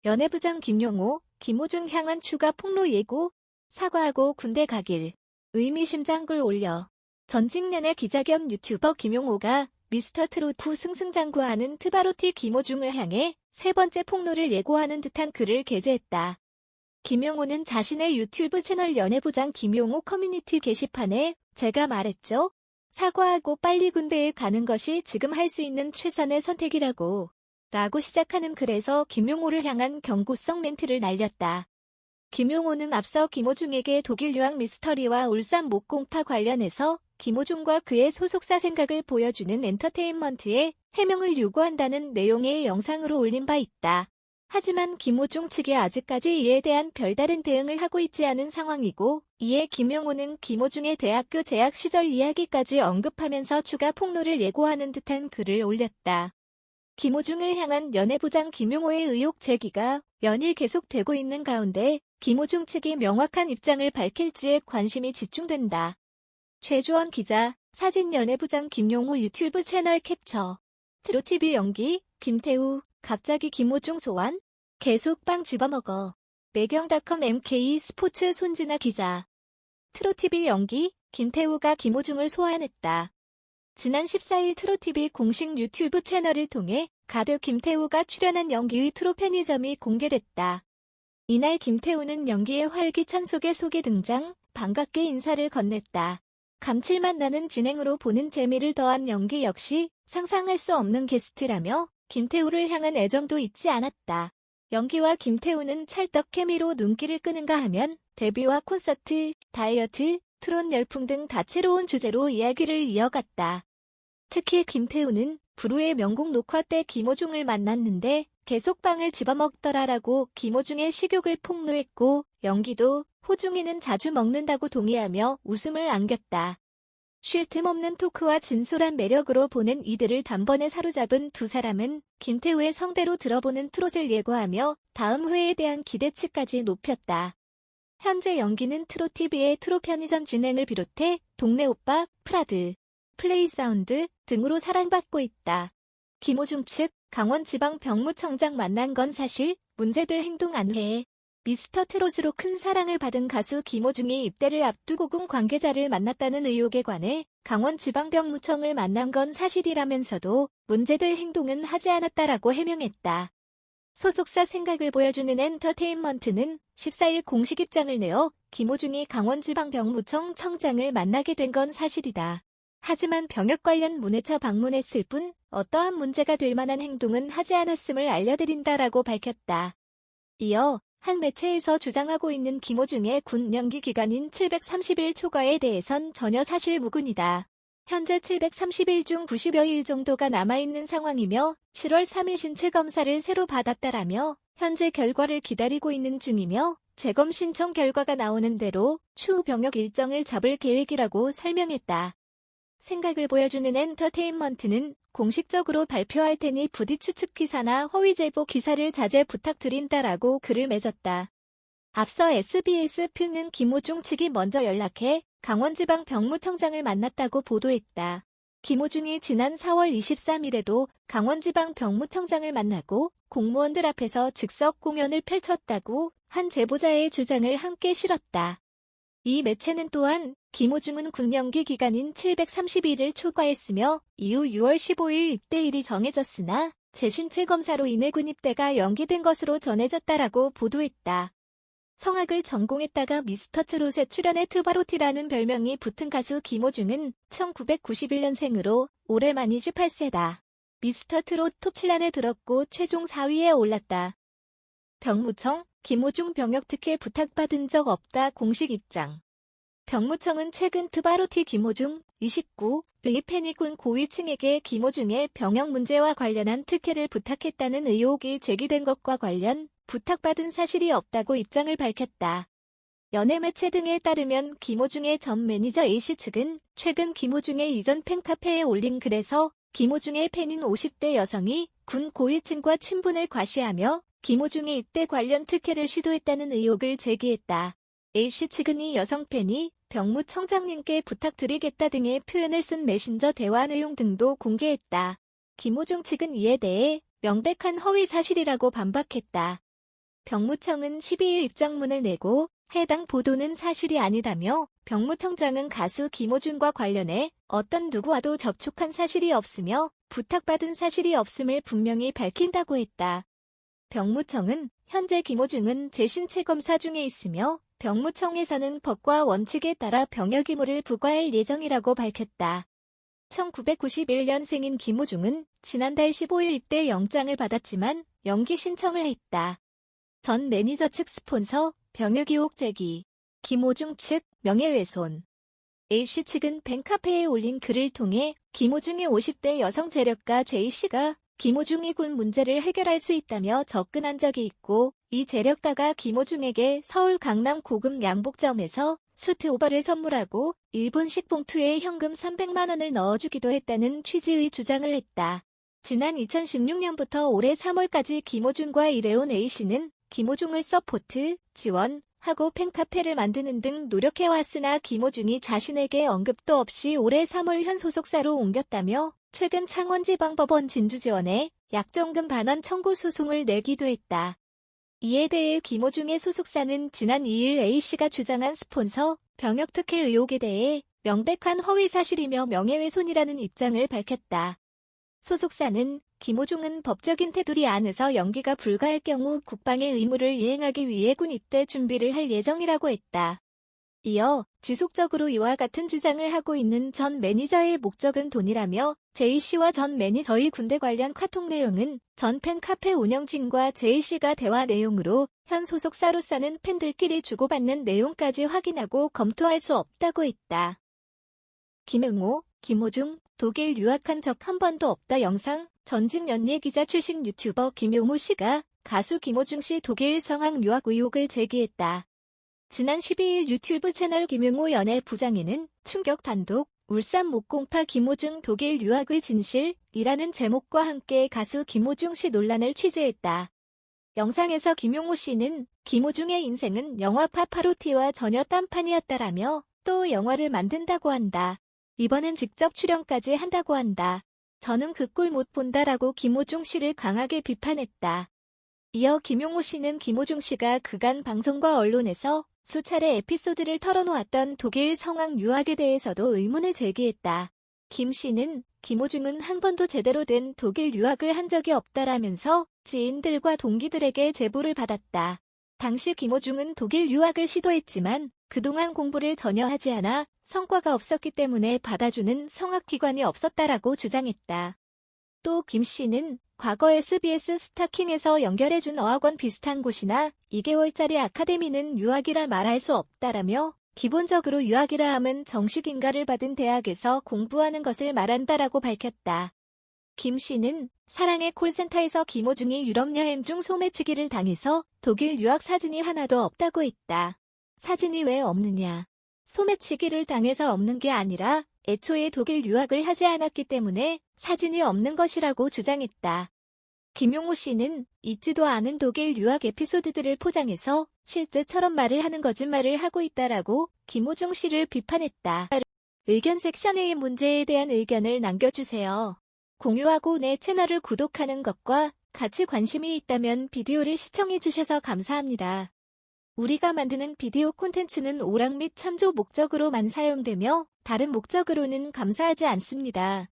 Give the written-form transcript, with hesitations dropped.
연예부장 김용호, 김호중 향한 추가 폭로 예고, 사과하고 군대 가길. 의미심장글 올려. 전직 연예 기자 겸 유튜버 김용호가 미스터트롯 후 승승장구하는 트바로티 김호중을 향해 세 번째 폭로를 예고하는 듯한 글을 게재했다. 김용호는 자신의 유튜브 채널 연예부장 김용호 커뮤니티 게시판에 제가 말했죠. 사과하고 빨리 군대에 가는 것이 지금 할 수 있는 최선의 선택이라고. 라고 시작하는 글에서 김용호를 향한 경고성 멘트를 날렸다. 김용호는 앞서 김호중에게 독일 유학 미스터리와 울산 목공파 관련해서 김호중과 그의 소속사 생각을 보여주는 엔터테인먼트에 해명을 요구한다는 내용의 영상으로 올린 바 있다. 하지만 김호중 측이 아직까지 이에 대한 별다른 대응을 하고 있지 않은 상황이고, 이에 김용호는 김호중의 대학교 재학 시절 이야기까지 언급하면서 추가 폭로를 예고하는 듯한 글을 올렸다. 김호중을 향한 연예부장 김용호의 의혹 제기가 연일 계속되고 있는 가운데 김호중 측이 명확한 입장을 밝힐지에 관심이 집중된다. 최주원 기자, 사진 연예부장 김용호 유튜브 채널 캡처. 트롯TV 연기, 김태우, 갑자기 김호중 소환? 계속 빵 집어먹어. 매경닷컴 MK 스포츠 손진아 기자. 트롯TV 연기, 김태우가 김호중을 소환했다. 지난 14일 트롯TV 공식 유튜브 채널을 통해 가드 김태우가 출연한 연기의 트롯 편의점이 공개됐다. 이날 김태우는 연기의 활기찬 속에 등장, 반갑게 인사를 건넸다. 감칠맛 나는 진행으로 보는 재미를 더한 연기 역시 상상할 수 없는 게스트라며 김태우를 향한 애정도 잊지 않았다. 연기와 김태우는 찰떡 케미로 눈길을 끄는가 하면 데뷔와 콘서트, 다이어트, 트롯 열풍 등 다채로운 주제로 이야기를 이어갔다. 특히 김태우는 부루의 명곡 녹화 때 김호중을 만났는데 계속 빵을 집어먹더라라고 김호중의 식욕을 폭로했고, 연기도 호중이는 자주 먹는다고 동의하며 웃음을 안겼다. 쉴 틈 없는 토크와 진솔한 매력으로 보는 이들을 단번에 사로잡은 두 사람은 김태우의 성대로 들어보는 트롯을 예고하며 다음 회에 대한 기대치까지 높였다. 현재 연기는 트롯TV의 트롯 편의점 진행을 비롯해 동네 오빠, 프라드, 플레이사운드 등으로 사랑받고 있다. 김호중 측 강원지방병무청장 만난 건 사실, 문제될 행동 안 해. 미스터트롯으로 큰 사랑을 받은 가수 김호중이 입대를 앞두고 군 관계자를 만났다는 의혹에 관해 강원지방병무청을 만난 건 사실이라면서도 문제될 행동은 하지 않았다라고 해명했다. 소속사 생각을 보여주는 엔터테인먼트는 14일 공식 입장을 내어 김호중이 강원지방병무청 청장을 만나게 된 건 사실이다. 하지만 병역 관련 문회차 방문했을 뿐 어떠한 문제가 될 만한 행동은 하지 않았음을 알려드린다라고 밝혔다. 이어 한 매체에서 주장하고 있는 김호중의 군 연기 기간인 730일 초과에 대해선 전혀 사실 무근이다. 현재 730일 중 90여일 정도가 남아있는 상황이며 7월 3일 신체 검사를 새로 받았다라며 현재 결과를 기다리고 있는 중이며 재검 신청 결과가 나오는 대로 추후 병역 일정을 잡을 계획이라고 설명했다. 생각을 보여주는 엔터테인먼트는 공식적으로 발표할 테니 부디 추측 기사나 허위 제보 기사를 자제 부탁드린다라고 글을 맺었다. 앞서 SBS-는 김호중 측이 먼저 연락해 강원지방병무청장을 만났다고 보도했다. 김호중이 지난 4월 23일에도 강원지방병무청장을 만나고 공무원들 앞에서 즉석 공연을 펼쳤다고 한 제보자의 주장을 함께 실었다. 이 매체는 또한 김호중은 군 연기 기간인 730일을 초과했으며 이후 6월 15일 입대일이 정해졌으나 재신체 검사로 인해 군 입대가 연기된 것으로 전해졌다라고 보도했다. 성악을 전공했다가 미스터트롯에 출연해 트바로티라는 별명이 붙은 가수 김호중은 1991년생으로 올해 만 28세다. 미스터트롯 톱7안에 들었고 최종 4위에 올랐다. 병무청, 김호중 병역 특혜 부탁받은 적 없다 공식 입장. 병무청은 최근 트바로티 김호중, 29의 팬이 군 고위층에게 김호중의 병역 문제와 관련한 특혜를 부탁했다는 의혹이 제기된 것과 관련 부탁받은 사실이 없다고 입장을 밝혔다. 연예 매체 등에 따르면 김호중의 전 매니저 A씨 측은 최근 김호중의 이전 팬카페에 올린 글에서 김호중의 팬인 50대 여성이 군 고위층과 친분을 과시하며 김호중의 입대 관련 특혜를 시도했다는 의혹을 제기했다. A씨 측은 이 여성 팬이 병무청장님께 부탁드리겠다 등의 표현을 쓴 메신저 대화 내용 등도 공개했다. 김호중 측은 이에 대해 명백한 허위 사실이라고 반박했다. 병무청은 12일 입장문을 내고 해당 보도는 사실이 아니다며 병무청장은 가수 김호중과 관련해 어떤 누구와도 접촉한 사실이 없으며 부탁받은 사실이 없음을 분명히 밝힌다고 했다. 병무청은 현재 김호중은 재신체 검사 중에 있으며 병무청에서는 법과 원칙에 따라 병역 의무를 부과할 예정이라고 밝혔다. 1991년생인 김호중은 지난달 15일 입대 영장을 받았지만 연기 신청을 했다. 전 매니저 측 스폰서, 병역 의혹 제기. 김호중 측, 명예훼손. A씨 측은 팬카페에 올린 글을 통해 김호중의 50대 여성 재력가 J씨가 김호중의 군 문제를 해결할 수 있다며 접근한 적이 있고 이 재력가가 김호중에게 서울 강남 고급 양복점에서 수트 오버를 선물하고 일본식 봉투에 현금 300만 원을 넣어주기도 했다는 취지의 주장을 했다. 지난 2016년부터 올해 3월까지 김호중과 일해온 A씨는 김호중을 서포트, 지원하고 팬카페를 만드는 등 노력해왔으나 김호중이 자신에게 언급도 없이 올해 3월 현 소속사로 옮겼다며 최근 창원지방법원 진주지원에 약정금 반환 청구 소송을 내기도 했다. 이에 대해 김호중의 소속사는 지난 2일 A씨가 주장한 스폰서, 병역 특혜 의혹에 대해 명백한 허위 사실이며 명예훼손이라는 입장을 밝혔다. 소속사는 김호중은 법적인 테두리 안에서 연기가 불가할 경우 국방의 의무를 이행하기 위해 군 입대 준비를 할 예정이라고 했다. 이어 지속적으로 이와 같은 주장을 하고 있는 전 매니저의 목적은 돈이라며 J씨와 전 매니저의 군대 관련 카톡 내용은 전 팬카페 운영진과 J씨가 대화 내용으로 현 소속사로서는 팬들끼리 주고받는 내용까지 확인하고 검토할 수 없다고 했다. 김영호, 김호중, 독일 유학한 적 한 번도 없다 영상, 전직 연예 기자 출신 유튜버 김용호 씨가 가수 김호중 씨 독일 성악 유학 의혹을 제기했다. 지난 12일 유튜브 채널 김용호 연예 부장에는 충격 단독, 울산 목공파 김호중 독일 유학의 진실이라는 제목과 함께 가수 김호중 씨 논란을 취재했다. 영상에서 김용호 씨는 김호중의 인생은 영화 파파로티와 전혀 딴판이었다라며 또 영화를 만든다고 한다. 이번엔 직접 출연까지 한다고 한다. 저는 그 꼴 못 본다라고 김호중 씨를 강하게 비판했다. 이어 김용호 씨는 김호중 씨가 그간 방송과 언론에서 수차례 에피소드를 털어놓았던 독일 성악 유학에 대해서도 의문을 제기했다. 김 씨는 김호중은 한 번도 제대로 된 독일 유학을 한 적이 없다라면서 지인들과 동기들에게 제보를 받았다. 당시 김호중은 독일 유학을 시도했지만 그동안 공부를 전혀 하지 않아 성과가 없었기 때문에 받아주는 성악기관이 없었다라고 주장했다. 또 김 씨는 과거 SBS 스타킹에서 연결해준 어학원 비슷한 곳이나 2개월짜리 아카데미는 유학이라 말할 수 없다라며 기본적으로 유학이라 함은 정식 인가를 받은 대학에서 공부하는 것을 말한다라고 밝혔다. 김 씨는 사랑의 콜센터에서 김호중이 유럽 여행 중 소매치기를 당해서 독일 유학 사진이 하나도 없다고 했다. 사진이 왜 없느냐? 소매치기를 당해서 없는 게 아니라 애초에 독일 유학을 하지 않았기 때문에 사진이 없는 것이라고 주장했다. 김용호 씨는 있지도 않은 독일 유학 에피소드들을 포장해서 실제처럼 말을 하는 거짓말을 하고 있다라고 김호중 씨를 비판했다. 의견 섹션의 문제에 대한 의견을 남겨주세요. 공유하고 내 채널을 구독하는 것과 같이 관심이 있다면 비디오를 시청해주셔서 감사합니다. 우리가 만드는 비디오 콘텐츠는 오락 및 참조 목적으로만 사용되며 다른 목적으로는 감사하지 않습니다.